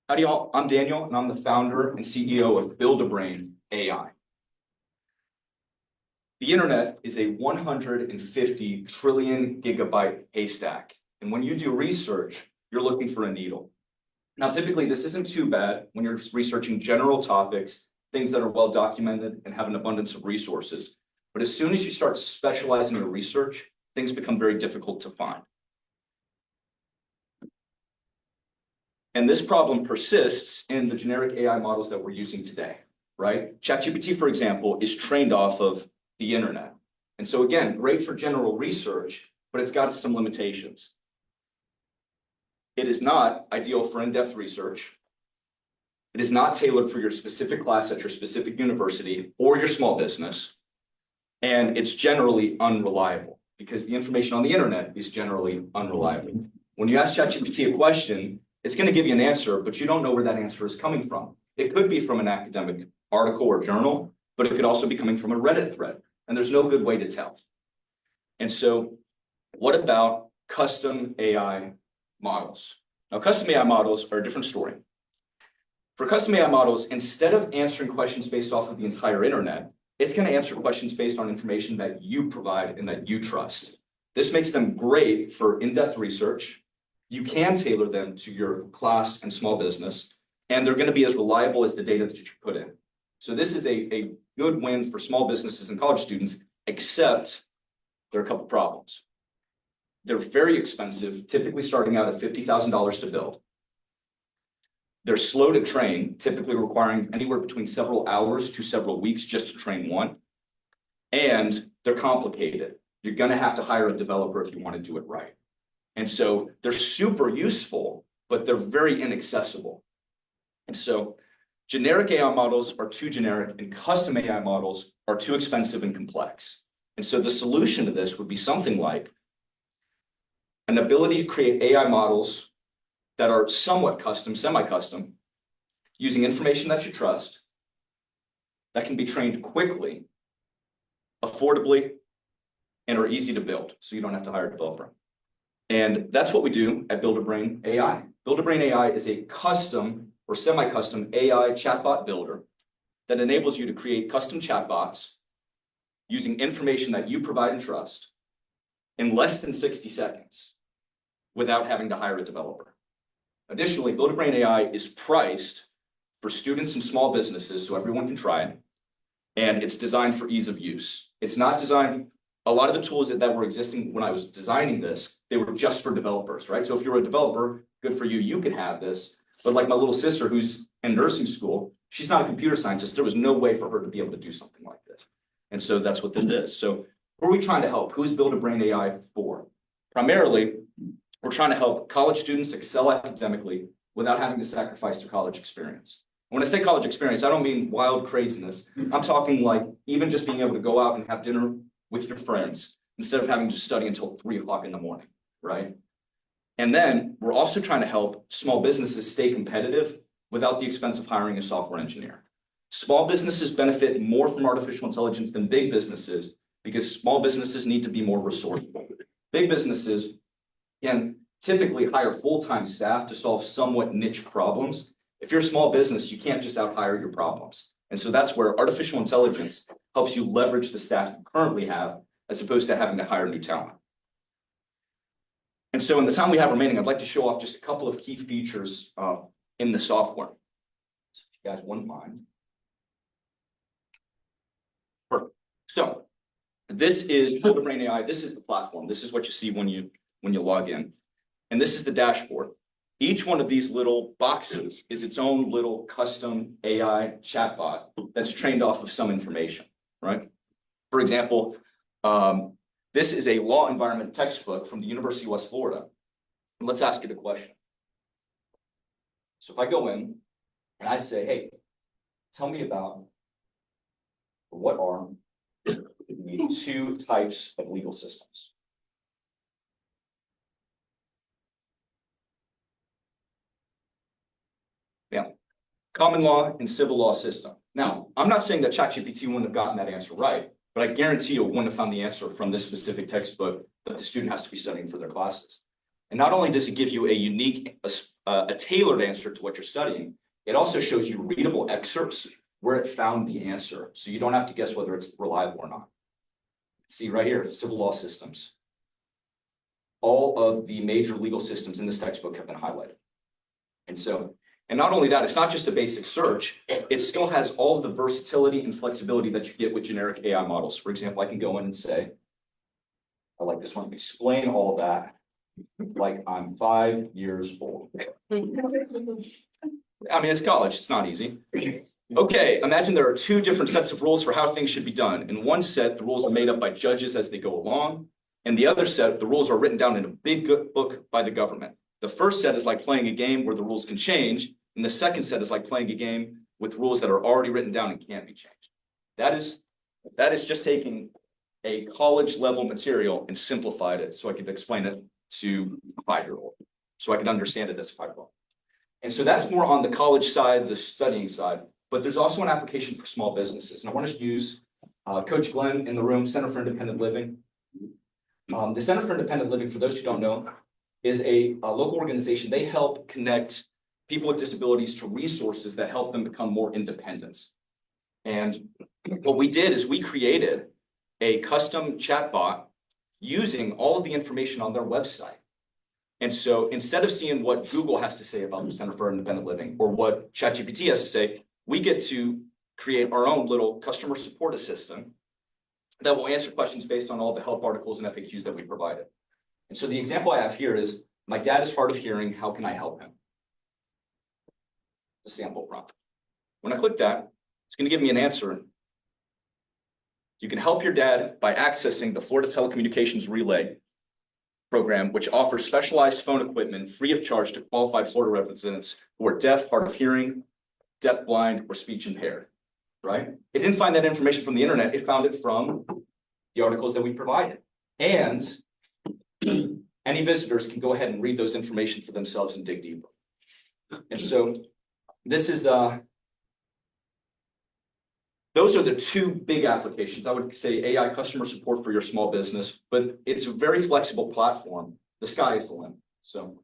Howdy y'all, I'm Daniel and I'm the founder and CEO of Build-A-Brain AI. The internet is a 150 trillion gigabyte haystack. And when you do research, you're looking for a needle. Now, typically this isn't too bad when you're researching general topics, things that are well documented and have an abundance of resources. But as soon as you start to specialize in your research, things become very difficult to find. And this problem persists in the generic AI models that we're using today, right? ChatGPT, for example, is trained off of the internet. And so again, great for general research, but it's got some limitations. It is not ideal for in-depth research. It is not tailored for your specific class at your specific university or your small business. And it's generally unreliable because the information on the internet is generally unreliable. When you ask ChatGPT a question, it's going to give you an answer, but you don't know where that answer is coming from. It could be from an academic article or journal, but it could also be coming from a Reddit thread, and there's no good way to tell. And so what about custom AI models? Now, custom AI models are a different story. For custom AI models, instead of answering questions based off of the entire internet, it's going to answer questions based on information that you provide and that you trust. This makes them great for in-depth research. You can tailor them to your class and small business, and they're going to be as reliable as the data that you put in. So this is a good win for small businesses and college students, except there are a couple problems. They're very expensive, typically starting out at $50,000 to build. They're slow to train, typically requiring anywhere between several hours to several weeks just to train one. And they're complicated. You're going to have to hire a developer if you want to do it right. And so they're super useful, but they're very inaccessible. And so generic AI models are too generic and custom AI models are too expensive and complex. And so the solution to this would be something like an ability to create AI models that are somewhat custom, semi-custom, using information that you trust, that can be trained quickly, affordably, and are easy to build, so you don't have to hire a developer. And that's what we do at Build-A-Brain AI. Build-A-Brain AI is a custom or semi-custom AI chatbot builder that enables you to create custom chatbots using information that you provide and trust in less than 60 seconds without having to hire a developer. Additionally, Build-A-Brain AI is priced for students and small businesses so everyone can try it, and it's designed for ease of use. It's not designed. A lot of the tools that were existing when I was designing this, they were just for developers, right? So if you're a developer, good for you, you can have this. But like my little sister who's in nursing school, she's not a computer scientist. There was no way for her to be able to do something like this. And so that's what this is. So who are we trying to help? Who is Build-A-Brain AI for? Primarily, we're trying to help college students excel academically without having to sacrifice their college experience. When I say college experience, I don't mean wild craziness. I'm talking like even just being able to go out and have dinner with your friends instead of having to study until 3 o'clock in the morning, right? And then we're also trying to help small businesses stay competitive without the expense of hiring a software engineer. Small businesses benefit more from artificial intelligence than big businesses because small businesses need to be more resourceful. Big businesses can typically hire full-time staff to solve somewhat niche problems. If you're a small business, you can't just out-hire your problems. And so that's where artificial intelligence helps you leverage the staff you currently have as opposed to having to hire new talent. And so in the time we have remaining, I'd like to show off just a couple of key features in the software. So if you guys wouldn't mind. Perfect. So this is Build-A-Brain AI. This is the platform. This is what you see when you log in. And this is the dashboard. Each one of these little boxes is its own little custom AI chatbot that's trained off of some information, right? For example, this is a law environment textbook from the University of West Florida. And let's ask it a question. So if I go in and I say, hey, tell me about what are the 2 types of legal systems? Yeah, common law and civil law system. Now, I'm not saying that ChatGPT wouldn't have gotten that answer right, but I guarantee you it wouldn't have found the answer from this specific textbook that the student has to be studying for their classes. And not only does it give you a unique a tailored answer to what you're studying, it also shows you readable excerpts where it found the answer. So you don't have to guess whether it's reliable or not. See right here, civil law systems. All of the major legal systems in this textbook have been highlighted. And not only that, it's not just a basic search, it still has all of the versatility and flexibility that you get with generic AI models. For example, I can go in and say, I like this one, explain all of that like I'm 5 years old. I mean, it's college, it's not easy. Okay, imagine there are two different sets of rules for how things should be done. In one set, the rules are made up by judges as they go along. And the other set, the rules are written down in a big book by the government. The first set is like playing a game where the rules can change. And the second set is like playing a game with rules that are already written down and can't be changed. That is just taking a college level material and simplified it so I could explain it to a 5-year-old, so I could understand it as a 5-year-old. And so that's more on the college side, the studying side, but there's also an application for small businesses. And I want to use Coach Glenn in the room, Center for Independent Living. The Center for Independent Living, for those who don't know, is a local organization. They help connect people with disabilities to resources that help them become more independent. And what we did is we created a custom chatbot using all of the information on their website. And so instead of seeing what Google has to say about the Center for Independent Living or what ChatGPT has to say, we get to create our own little customer support assistant that will answer questions based on all the help articles and FAQs that we provided. And so the example I have here is, my dad is hard of hearing, how can I help him? The sample prompt. When I click that, it's going to give me an answer. You can help your dad by accessing the Florida Telecommunications Relay program, which offers specialized phone equipment free of charge to qualified Florida residents who are deaf, hard of hearing, deaf-blind, or speech impaired, right? It didn't find that information from the internet. It found it from the articles that we provided. And any visitors can go ahead and read those information for themselves and dig deeper. And so this is, those are the two big applications. I would say AI customer support for your small business, but it's a very flexible platform. The sky is the limit. So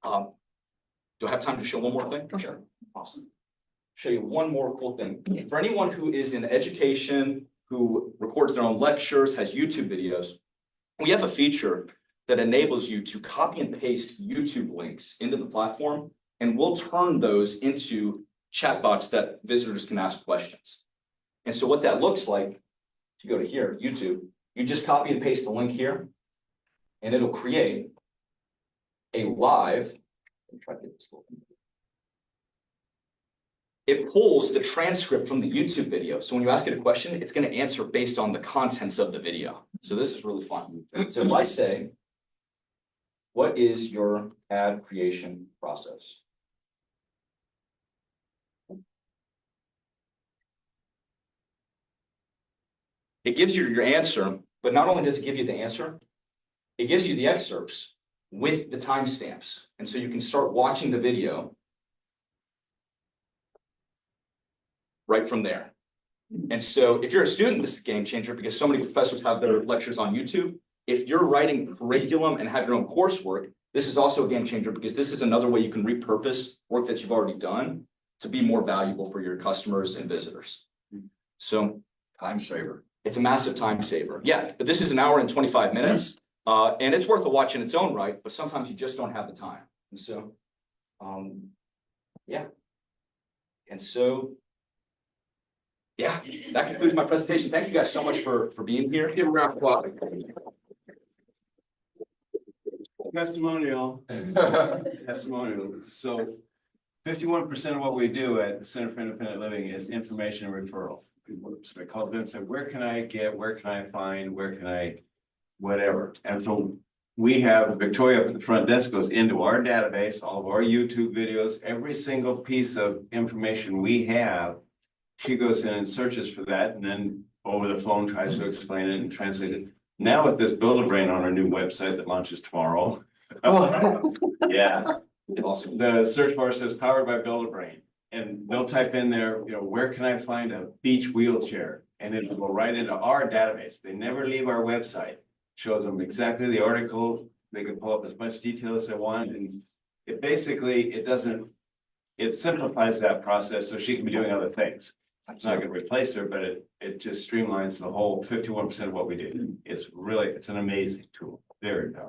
do I have time to show one more thing? Sure. Awesome. Show you one more cool thing. For anyone who is in education, who records their own lectures, has YouTube videos, we have a feature that enables you to copy and paste YouTube links into the platform, and we'll turn those into chatbots that visitors can ask questions. And so what that looks like, if you go to here, YouTube, you just copy and paste the link here, and it'll create a live, let me try to get this open. It pulls the transcript from the YouTube video. So when you ask it a question, it's going to answer based on the contents of the video. So this is really fun. So if I say, what is your ad creation process? It gives you your answer, but not only does it give you the answer, it gives you the excerpts with the timestamps. And so you can start watching the video right from there. And so if you're a student, this is a game changer because so many professors have their lectures on YouTube. If you're writing curriculum and have your own coursework, this is also a game changer because this is another way you can repurpose work that you've already done to be more valuable for your customers and visitors. So Time saver. it's a massive time saver. Yeah, but this is an hour and 25 minutes, and it's worth a watch in its own right, but sometimes you just don't have the time. And so, yeah. And so, yeah, that concludes my presentation. Thank you guys so much for being here. Give a round of applause. Testimonial. Testimonial. So 51% of what we do at the Center for Independent Living is information referral. People call in and say, where can I get, where can I find, where can I, whatever. And so we have Victoria up at the front desk goes into our database, all of our YouTube videos, every single piece of information we have. She goes in and searches for that and then over the phone tries to explain it and translate it. Now with this Build-A-Brain on our new website that launches tomorrow. Yeah. The search bar says powered by Build-A-Brain. And they'll type in there, where can I find a beach wheelchair? And it'll go right into our database. They never leave our website. Shows them exactly the article. They can pull up as much detail as they want. And it basically, it simplifies that process so she can be doing other things. It's not gonna replace her, but it just streamlines the whole 51% of what we do. It's an amazing tool, very powerful.